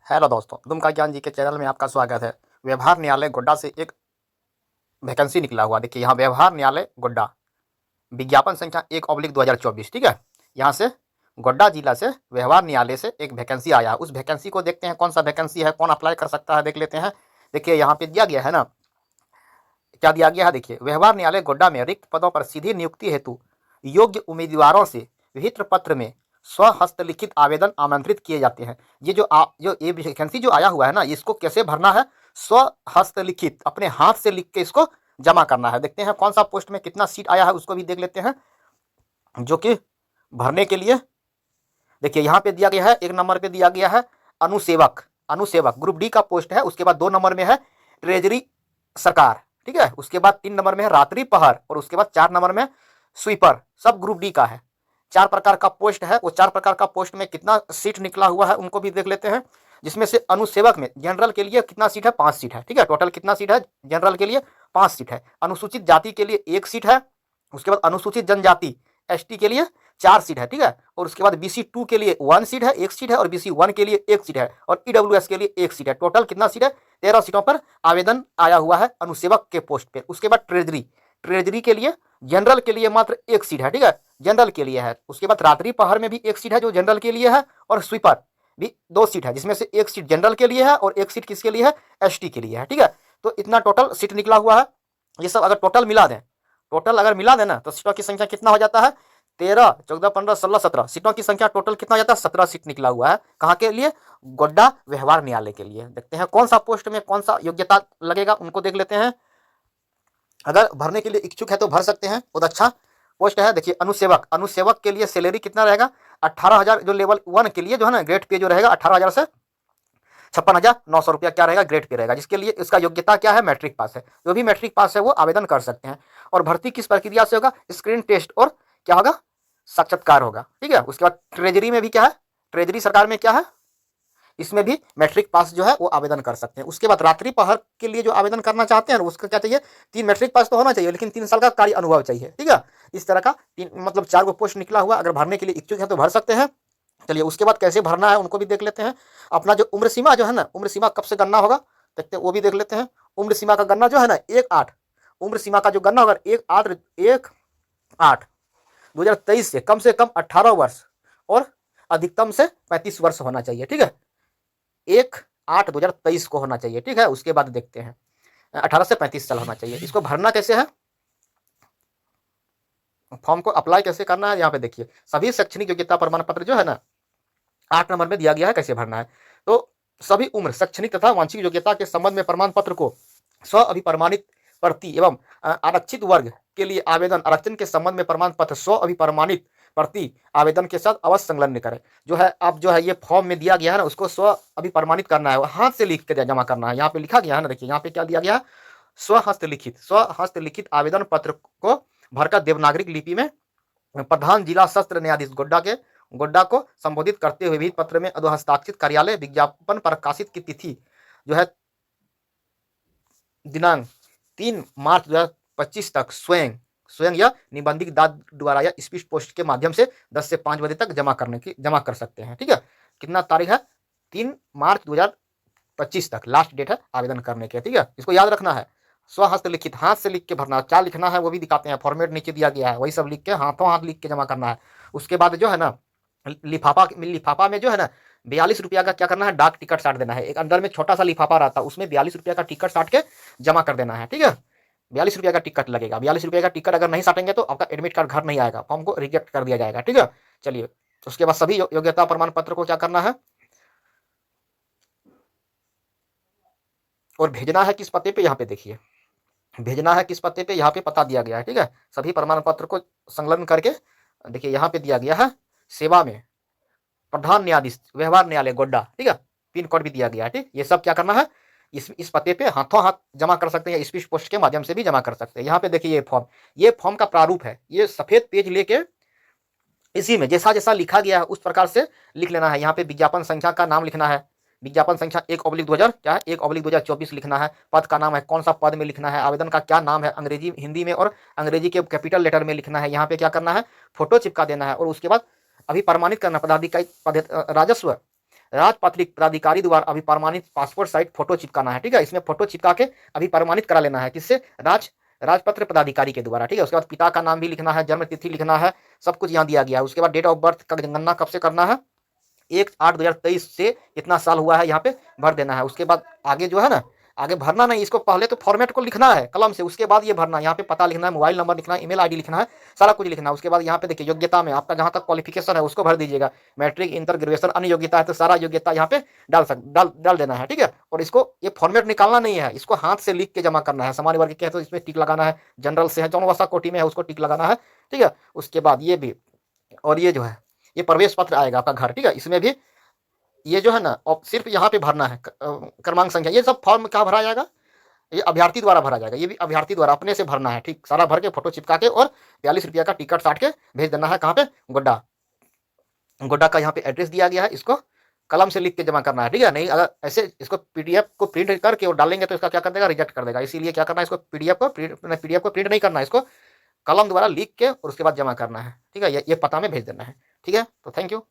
Hello दोस्तों, दुमका ज्ञान जी के चैनल में आपका स्वागत है। व्यवहार न्यायालय गोड्डा से एक वैकेंसी निकला हुआ। देखिए यहाँ व्यवहार न्यायालय गोड्डा, विज्ञापन संख्या 1/2024। ठीक है, यहाँ से गोड्डा जिला से व्यवहार न्यायालय से एक वैकेंसी आया। उस वैकेंसी को देखते हैं, कौन सा वैकेंसी है, कौन अप्लाई कर सकता है, देख लेते हैं। देखिए यहाँ पे दिया गया है ना, क्या दिया गया है। देखिए, व्यवहार न्यायालय गोड्डा में रिक्त पदों पर सीधी नियुक्ति हेतु योग्य उम्मीदवारों से विहित्र पत्र में स्वहस्तलिखित आवेदन आमंत्रित किए जाते हैं। ये जो ये वैकेंसी जो आया हुआ है ना, इसको कैसे भरना है? स्वहस्तलिखित, अपने हाथ से लिख के इसको जमा करना है। देखते हैं कौन सा पोस्ट में कितना सीट आया है, उसको भी देख लेते हैं। जो कि भरने के लिए देखिए यहाँ पे दिया गया है, 1 नंबर पे दिया गया है अनुसेवक। अनुसेवक ग्रुप डी का पोस्ट है। उसके बाद 2 नंबर में है ट्रेजरी सरकार। ठीक है, उसके बाद 3 नंबर में है रात्रि पहर, और उसके बाद 4 नंबर में स्वीपर। सब ग्रुप डी का है। 4 प्रकार का पोस्ट है। वो 4 प्रकार का पोस्ट में कितना सीट निकला हुआ है उनको भी देख लेते हैं। जिसमें से अनुसेवक में जनरल के लिए कितना सीट है? 5 सीट है। ठीक है, टोटल कितना सीट है जनरल के लिए? 5 सीट है। अनुसूचित जाति के लिए 1 सीट है। उसके बाद अनुसूचित जनजाति एसटी के लिए 4 सीट है। ठीक है, और उसके बाद BC2 के लिए 1 सीट है, 1 सीट है, और BC1 के लिए 1 सीट है, और EWS के लिए 1 सीट है। टोटल कितना सीट है? 13 सीटों पर आवेदन आया हुआ है अनुसेवक के पोस्ट पे। उसके बाद ट्रेजरी, ट्रेजरी के लिए जनरल के लिए मात्र 1 सीट है। ठीक है, जनरल के लिए है। उसके बाद रात्रि पहर में भी 1 सीट है जो जनरल के लिए है, और स्वीपर भी 2 सीट है, जिसमें से 1 सीट जनरल के लिए है और 1 सीट किसके लिए है? एसटी के लिए है। ठीक है, तो इतना टोटल सीट निकला हुआ है। ये सब अगर टोटल मिला दें, टोटल अगर मिला देना तो सीटों की संख्या कितना हो जाता है? 13, 14, 15, 16, 17 सीटों की संख्या टोटल कितना हो जाता है? 17 सीट निकला हुआ है। कहाँ के लिए? गोड्डा व्यवहार न्यायालय के लिए। देखते हैं कौन सा पोस्ट में कौन सा योग्यता लगेगा, उनको देख लेते हैं। अगर भरने के लिए इच्छुक है तो भर सकते हैं, बहुत अच्छा पोस्ट है। देखिए अनुसेवक, अनुसेवक के लिए सैलरी कितना रहेगा? 18,000। जो लेवल 1 के लिए जो है ना, ग्रेड पे जो रहेगा 18,000 से 56,900 रुपया क्या रहेगा? ग्रेड पे रहेगा। जिसके लिए इसका योग्यता क्या है? मैट्रिक पास है। जो भी मैट्रिक पास है वो आवेदन कर सकते हैं। और भर्ती किस प्रक्रिया से होगा? स्क्रीन टेस्ट और क्या होगा? साक्षात्कार होगा। ठीक है, उसके बाद ट्रेजरी में भी क्या है? ट्रेजरी सरकार में क्या है? इसमें भी मैट्रिक पास जो है वो आवेदन कर सकते हैं। उसके बाद रात्रि पहर के लिए जो आवेदन करना चाहते हैं उसका क्या चाहिए? 3 मैट्रिक पास तो होना चाहिए, लेकिन 3 साल का कार्य अनुभव चाहिए। ठीक है, इस तरह का 3 मतलब 4 गो पोस्ट निकला हुआ। अगर भरने के लिए इच्छुक है तो भर सकते हैं। चलिए उसके बाद कैसे भरना है उनको भी देख लेते हैं। अपना जो उम्र सीमा जो है ना, उम्र सीमा कब से गणना होगा देखते हैं, वो भी देख लेते हैं। उम्र सीमा का गणना जो है ना 1/8, उम्र सीमा का जो गणना होगा 1/8/2023 से कम 18 वर्ष और अधिकतम से 35 वर्ष होना चाहिए। ठीक है, 1/8/2023 को होना चाहिए। ठीक है, उसके बाद देखते हैं 18 से 35 साल होना चाहिए। इसको भरना कैसे है, फॉर्म को अप्लाई कैसे करना है, यहाँ पे देखिए सभी शैक्षणिक योग्यता प्रमाण पत्र जो है ना 8 नंबर में दिया गया है कैसे भरना है। तो सभी उम्र, शैक्षणिक तथा वांछित योग्यता के संबंध में प्रमाण पत्र को स्व अभिप्रमाणित प्रति एवं आरक्षित वर्ग के लिए आवेदन आरक्षण के संबंध में प्रमाण पत्र स्व अभिप्रमाणित प्रति आवेदन के साथ अवश्य संलग्न करें। जो है अब जो है ये फॉर्म में दिया गया है ना, उसको स्व अभिप्रमाणित करना है, हाथ से लिख कर जमा करना है। यहाँ पे लिखा गया है ना, देखिए यहाँ पे क्या दिया गया है? स्वहस्तलिखित आवेदन पत्र को भरकर देवनागरिक लिपि में प्रधान जिला सत्र न्यायाधीश गोड्डा को संबोधित करते हुए भी पत्र में अधोहस्ताक्षरित कार्यालय विज्ञापन प्रकाशित की तिथि जो है दिनांक 3 मार्च 2025 तक स्वयं या निबंधित दाद द्वारा या स्पीड पोस्ट के माध्यम से 10 से 5 बजे तक जमा कर सकते हैं। ठीक है, कितना तारीख है? 3 मार्च 2025 तक लास्ट डेट है आवेदन करने के। ठीक है, इसको याद रखना है। स्वहस्त लिखित, हाथ से लिख के भरना। क्या लिखना है वो भी दिखाते हैं, फॉर्मेट नीचे दिया गया है, वही सब लिख के हाथों हाथ लिख के जमा करना है। उसके बाद जो है ना लिफाफा में जो है ना 42 रुपया का क्या करना है? डाक टिकट साट देना है। एक अंदर में छोटा सा लिफाफा रहता है, उसमें 42 रुपया का टिकट साट के जमा कर देना है। ठीक है, 42 रुपया का टिकट लगेगा। 42 रुपये का टिकट अगर नहीं साटेंगे तो आपका एडमिट कार्ड घर नहीं आएगा, फॉर्म को रिजेक्ट कर दिया जाएगा। ठीक है, चलिए उसके बाद सभी योग्यता प्रमाण पत्र को क्या करना है और भेजना है किस पते पे? यहाँ पे देखिए भेजना है किस पते पे, यहाँ पे पता दिया गया है। ठीक है, सभी प्रमाण पत्र को संलग्न करके देखिए यहाँ पे दिया गया है सेवा में प्रधान न्यायाधीश व्यवहार न्यायालय गोड्डा। ठीक है, पिन कोड भी दिया गया है। ठीक, ये सब क्या करना है? इस पते पे हाथों हाथ जमा कर सकते हैं, स्पीड पोस्ट के माध्यम से भी जमा कर सकते हैं। यहाँ पे देखिए ये फॉर्म का प्रारूप है। ये सफेद पेज लेके इसी में जैसा जैसा लिखा गया है उस प्रकार से लिख लेना है। यहाँ पे विज्ञापन संख्या का नाम लिखना है, विज्ञापन संख्या 1/2000 क्या है? 1/2024 लिखना है। पद का नाम है, कौन सा पद में लिखना है, आवेदन का क्या नाम है, अंग्रेजी हिंदी में और अंग्रेजी के कैपिटल लेटर में लिखना है। यहाँ पे क्या करना है? फोटो चिपका देना है और उसके बाद अभी प्रमाणित करना पदाधिकारी राजस्व प्राधिकारी द्वारा अभी प्रमाणित पासपोर्ट साइज फोटो चिपकाना है, ठीक है। इसमें फोटो चिपका के अभी प्रमाणित करा लेना है, किससे? राजपत्र पदाधिकारी के द्वारा, ठीक है। उसके बाद पिता का नाम भी लिखना है, जन्म तिथि लिखना है, सब कुछ यहाँ दिया गया है। उसके बाद डेट ऑफ बर्थ का गणना कब से करना है? 1/8/2023 से कितना साल हुआ है यहाँ पे भर देना है। उसके बाद आगे जो है ना, आगे भरना नहीं, इसको पहले तो फॉर्मेट को लिखना है कलम से, उसके बाद ये भरना। यहाँ पे पता लिखना है, मोबाइल नंबर लिखना है, ईमेल आईडी लिखना है, सारा कुछ लिखना है। उसके बाद यहाँ पे देखिए योग्यता में आपका जहाँ तक क्वालिफिकेशन है उसको भर दीजिएगा। मैट्रिक, इंटर, ग्रेजुएशन, अन्य योग्यता है तो सारा योग्यता यहाँ पे डाल देना है, ठीक है। और इसको ये फॉर्मेट निकालना नहीं है, इसको हाथ से लिख के जमा करना है। सामान्य वर्ग के है तो इसमें टिक लगाना है, जनरल से है, जौन वसा कोटि में है उसको टिक लगाना है, ठीक है। उसके बाद ये भी, और ये जो है ये प्रवेश पत्र आएगा आपका घर, ठीक है। इसमें भी ये जो है ना सिर्फ यहाँ पे भरना है क्रमांक संख्या। ये सब फॉर्म क्या भरा जाएगा? ये अभ्यर्थी द्वारा भरा जाएगा, ये भी अभ्यर्थी द्वारा अपने से भरना है, ठीक। सारा भर के फोटो चिपका के और 42 रुपया का टिकट साट के भेज देना है। कहाँ पे? गोड्डा का यहाँ पे एड्रेस दिया गया है, इसको कलम से लिख के जमा करना है, ठीक है। नहीं अगर ऐसे इसको पीडीएफ को प्रिंट करके और डालेंगे तो इसका क्या कर देगा? रिजेक्ट कर देगा। इसीलिए क्या करना है, इसको पीडीएफ को प्रिंट नहीं करना है, इसको कलम द्वारा लिख के और उसके बाद जमा करना है, ठीक है। ये पता में भेज देना है, ठीक है। तो थैंक यू।